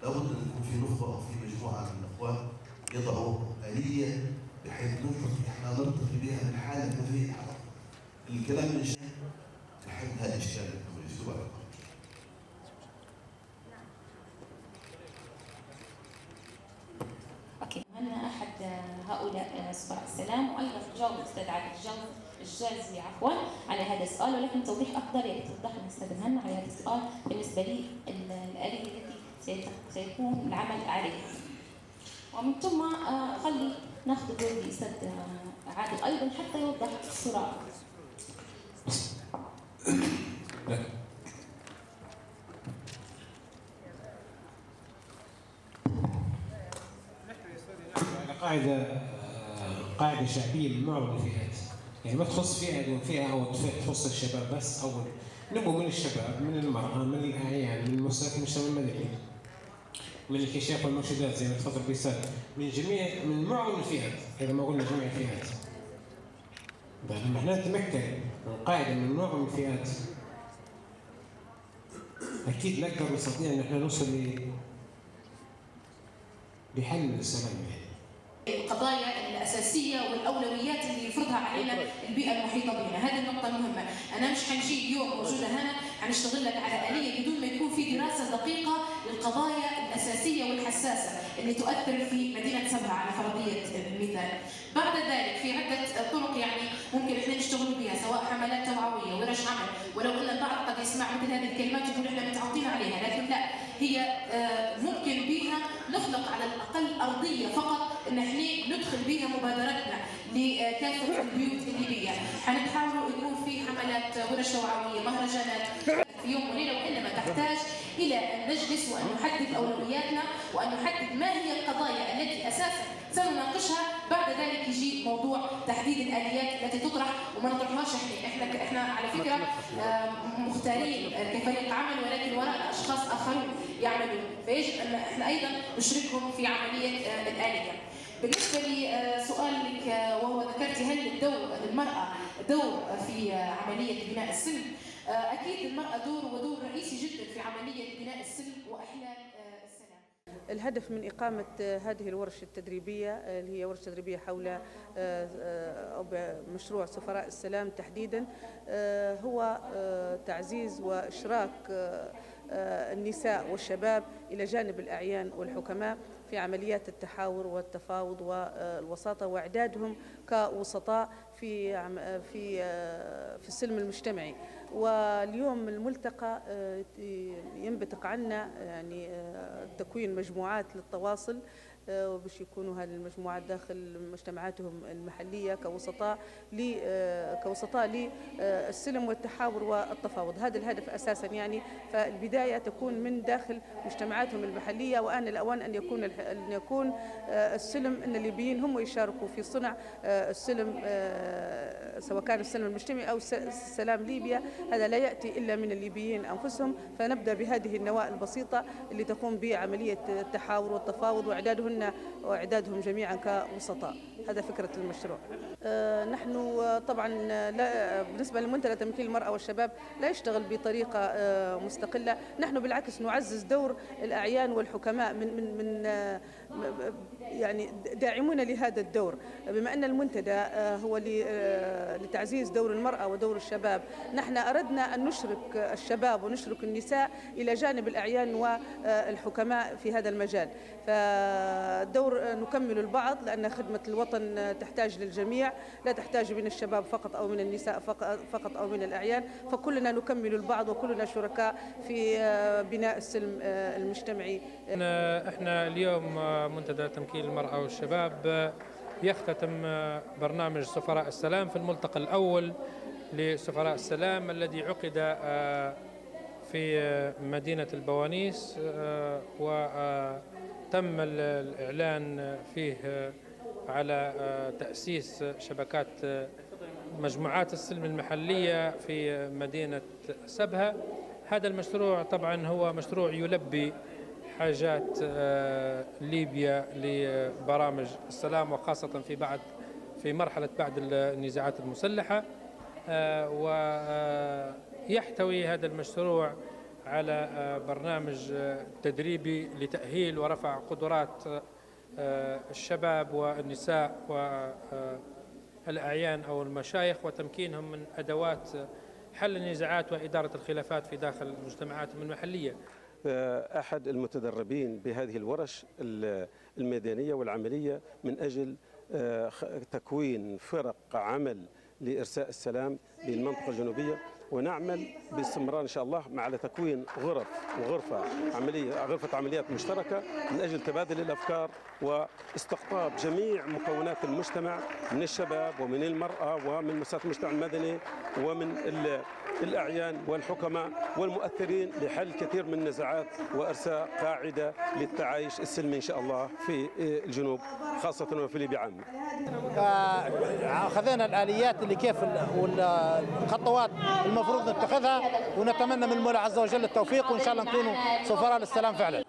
لابد ان يكون في نخبه او في مجموعه من الاخوان يضعوا اليه بحيث احنا نرتقي بها من حاله ما في الكلام من شيء نحل هذا الاشكال الكبير. اوكي، انا احد هؤلاء سفراء السلام، وايضا جاوب الاستاذ عادل الجازي على هذا السؤال، ولكن توضيح افضل يتوضح الاستاذ مهنا على هذا السؤال بالنسبه لي الاليه التي سيكون العمل عليها. ومن ثم خلي ناخذ دور الاستاذ عادل ايضا حتى يوضح الصوره. قاعدة شعبية من معظم الفئات، يعني ما تخص فئة دون فئة أو تخص الشباب بس، أو نبغى من الشباب، من المرأة، من الأعيان، من المجتمع المدني، من الكشاف والمرشدات زي ما تفضل بيسال، من معظم الفئات، إذا ما قلنا جميع الفئات. لما احنا نتمكن من قاعدة من معظم الفئات أكيد نقدر نستطيع إن احنا نوصل لحل السلام. القضايا الأساسية والأولويات اللي يفرضها علينا البيئة المحيطة بنا، هذه النقطة مهمة. أنا مش حنجي اليوم موجودة هنا حنشتغل لك على آلية بدون ما يكون في دراسة دقيقة للقضايا الأساسية والحساسة اللي تؤثر في مدينة سبها على فرضية المثال. بعد ذلك في عدة طرق يعني ممكن احنا نشتغل بها، سواء حملات توعوية، ورش عمل، ولو ان البعض قد يسمع مثل هذه الكلمات يقول احنا متعودين عليها، لكن لا، هي ممكن بها نخلق على الأقل أرضية فقط ان احنا ندخل بها مبادرتنا لكافة البيوت الليبية. حنحاولوا يكون في حملات ورش توعوية، مهرجانات في يوم وليلة، وإنما تحتاج إلى أن نجلس وأن نحدد أولوياتنا وأن نحدد ما هي القضايا التي أساساً سنناقشها. بعد ذلك يجي موضوع تحديد الآليات التي تطرح، وما نطرحهاش احنا على فكرة مختارين كفريق عمل، ولكن وراء أشخاص آخرون يعملون، فيجب أن احنا أيضاً نشركهم في عملية الآلية. بالنسبة لسؤالك وهو ذكرت هل للمرأة دور في عملية بناء السلم؟ أكيد المرأة دور رئيسي جدا في عملية بناء السلم وإحلال السلام. الهدف من إقامة هذه الورش التدريبية اللي هي ورش تدريبية حول مشروع سفراء السلام تحديدا هو تعزيز وإشراك النساء والشباب إلى جانب الأعيان والحكماء في عمليات التحاور والتفاوض والوساطة، وإعدادهم كوسطاء في السلم المجتمعي. واليوم الملتقى ينبثق عنا يعني تكوين مجموعات للتواصل باش يكونوا هذه المجموعات داخل مجتمعاتهم المحلية كوسطاء للسلم والتحاور والتفاوض. هذا الهدف أساسا يعني، فالبداية تكون من داخل مجتمعاتهم المحلية، وآن الأوان أن يكون السلم أن الليبيين هم يشاركوا في صنع السلم، سواء كان السلم المجتمعي أو سلام ليبيا. هذا لا يأتي إلا من الليبيين أنفسهم، فنبدأ بهذه النواة البسيطة اللي تقوم بعملية التحاور والتفاوض وإعدادهم جميعا كوسطاء. هذا فكرة المشروع. نحن طبعا بالنسبة للمنتدى تمكين المرأة والشباب لا يشتغل بطريقة مستقلة، نحن بالعكس نعزز دور الأعيان والحكماء من يعني داعمون لهذا الدور، بما أن المنتدى هو لتعزيز دور المرأة ودور الشباب. نحن أردنا أن نشرك الشباب ونشرك النساء إلى جانب الأعيان والحكماء في هذا المجال، فالدور نكمل البعض، لأن خدمة الوطن تحتاج للجميع، لا تحتاج من الشباب فقط أو من النساء فقط أو من الأعيان، فكلنا نكمل البعض وكلنا شركاء في بناء السلم المجتمعي. احنا اليوم منتدى تمكين المرأة والشباب يختتم برنامج سفراء السلام في الملتقى الأول لسفراء السلام الذي عقد في مدينة البوانيس، وتم الإعلان فيه على تأسيس شبكات مجموعات السلم المحلية في مدينة سبها. هذا المشروع طبعا هو مشروع يلبي حاجات ليبيا لبرامج السلام، وخاصة في مرحلة بعد النزاعات المسلحة. ويحتوي هذا المشروع على برنامج تدريبي لتأهيل ورفع قدرات الشباب والنساء والأعيان أو المشايخ وتمكينهم من أدوات حل النزاعات وإدارة الخلافات في داخل مجتمعاتهم المحلية. أحد المتدربين بهذه الورش الميدانية والعملية من أجل تكوين فرق عمل لإرساء السلام للمنطقة الجنوبية، ونعمل باستمرار إن شاء الله على تكوين غرفة عمليات مشتركة من أجل تبادل الأفكار واستقطاب جميع مكونات المجتمع من الشباب ومن المرأة ومن مؤسسات المجتمع المدني ومن الأعيان والحكماء والمؤثرين لحل كثير من النزاعات وإرساء قاعدة للتعايش السلمي إن شاء الله في الجنوب خاصة وفي ليبيا عامة. أخذنا الآليات اللي كيف والخطوات المفروض نتخذها، ونتمنى من المولى عز وجل التوفيق، وإن شاء الله نكونوا سفراء للسلام فعلا.